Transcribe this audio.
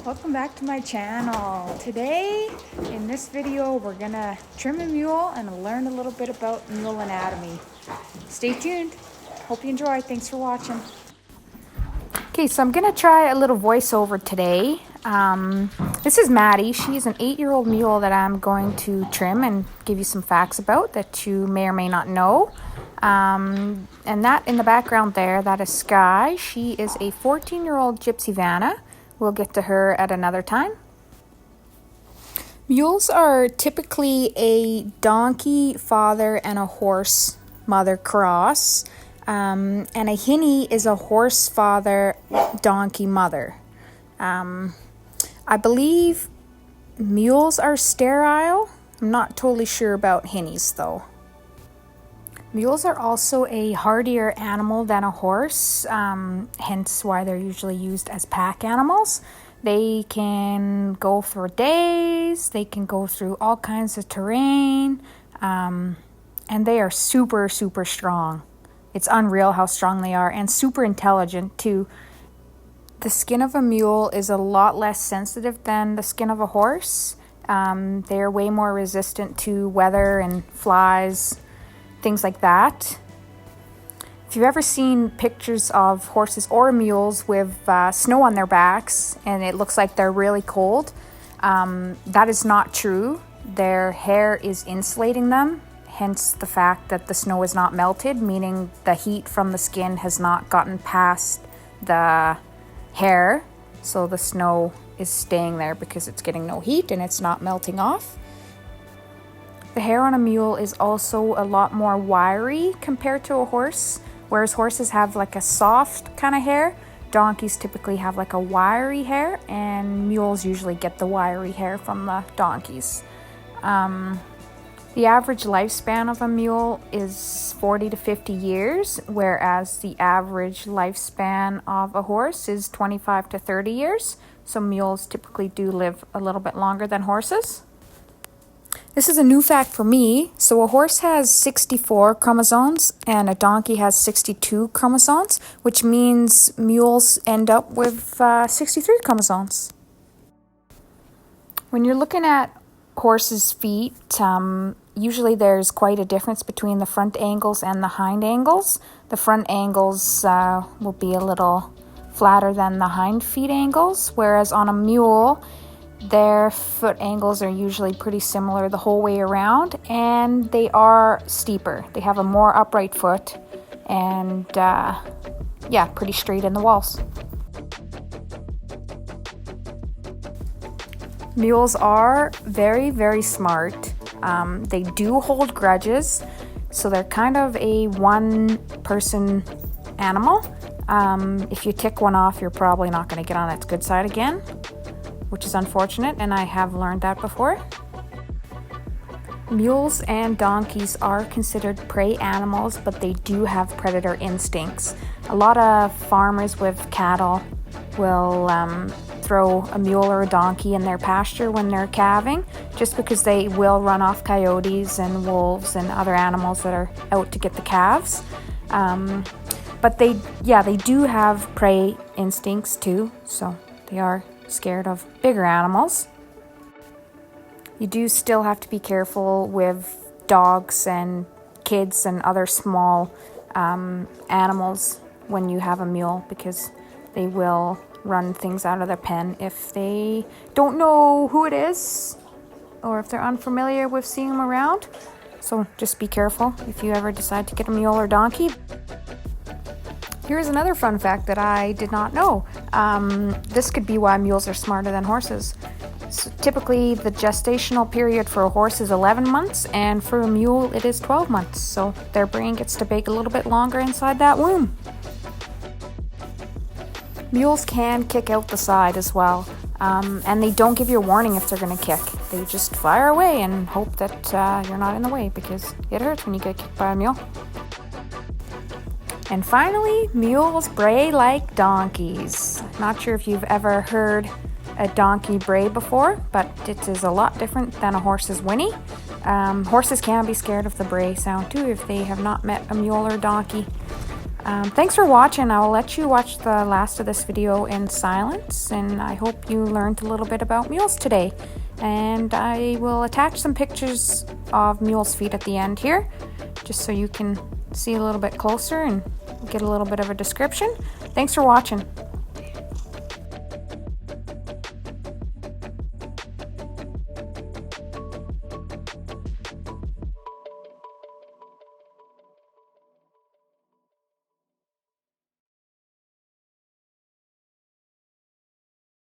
welcome back to my channel. Today in this video we're gonna trim a mule and learn a little bit about mule anatomy. Stay tuned. Hope you enjoy. Thanks for watching. Okay, so I'm gonna try a little voiceover today. This is Maddie. She's an 8-year-old mule that I'm going to trim and give you some facts about that you may or may not know. And that in the background there, that is Sky. She is a 14-year-old Gypsy Vanna. We'll get to her at another time. Mules are typically a donkey father and a horse mother cross. And a hinny is a horse father, donkey mother. I believe mules are sterile. I'm not totally sure about hinnies though. Mules are also a hardier animal than a horse, hence why they're usually used as pack animals. They can go for days, they can go through all kinds of terrain, and they are super, super strong. It's unreal how strong they are, and super intelligent too. The skin of a mule is a lot less sensitive than the skin of a horse. They're way more resistant to weather and flies, things like that. If you've ever seen pictures of horses or mules with snow on their backs and it looks like they're really cold, that is not true. Their hair is insulating them, hence the fact that the snow is not melted, meaning the heat from the skin has not gotten past the hair, so the snow is staying there because it's getting no heat and it's not melting off. The hair on a mule is also a lot more wiry compared to a horse. Whereas horses have like a soft kind of hair, donkeys typically have like a wiry hair, and mules usually get the wiry hair from the donkeys. The average lifespan of a mule is 40 to 50 years, whereas the average lifespan of a horse is 25 to 30 years. So mules typically do live a little bit longer than horses. This is a new fact for me. So a horse has 64 chromosomes and a donkey has 62 chromosomes, which means mules end up with 63 chromosomes. When you're looking at horses' feet, usually there's quite a difference between the front angles and the hind angles. The front angles will be a little flatter than the hind feet angles, whereas on a mule, their foot angles are usually pretty similar the whole way around, and they are steeper. They have a more upright foot and pretty straight in the walls. Mules are very, very smart. They do hold grudges, so they're kind of a one-person animal. If you tick one off, you're probably not going to get on its good side again, which is unfortunate, and I have learned that before. Mules and donkeys are considered prey animals, but they do have predator instincts. A lot of farmers with cattle will throw a mule or a donkey in their pasture when they're calving, just because they will run off coyotes and wolves and other animals that are out to get the calves. But they do have prey instincts too, so they are scared of bigger animals. You do still have to be careful with dogs and kids and other small animals when you have a mule, because they will run things out of their pen if they don't know who it is or if they're unfamiliar with seeing them around. So just be careful if you ever decide to get a mule or donkey. Here's another fun fact that I did not know. This could be why mules are smarter than horses. So typically, the gestational period for a horse is 11 months, and for a mule, it is 12 months. So their brain gets to bake a little bit longer inside that womb. Mules can kick out the side as well, and they don't give you a warning if they're going to kick. They just fire away and hope that you're not in the way, because it hurts when you get kicked by a mule. And finally, mules bray like donkeys. Not sure if you've ever heard a donkey bray before, but it is a lot different than a horse's whinny. Horses can be scared of the bray sound too if they have not met a mule or donkey. Thanks for watching. I'll let you watch the last of this video in silence, and I hope you learned a little bit about mules today. And I will attach some pictures of mules' feet at the end here, just so you can see a little bit closer and get a little bit of a description. Thanks for watching.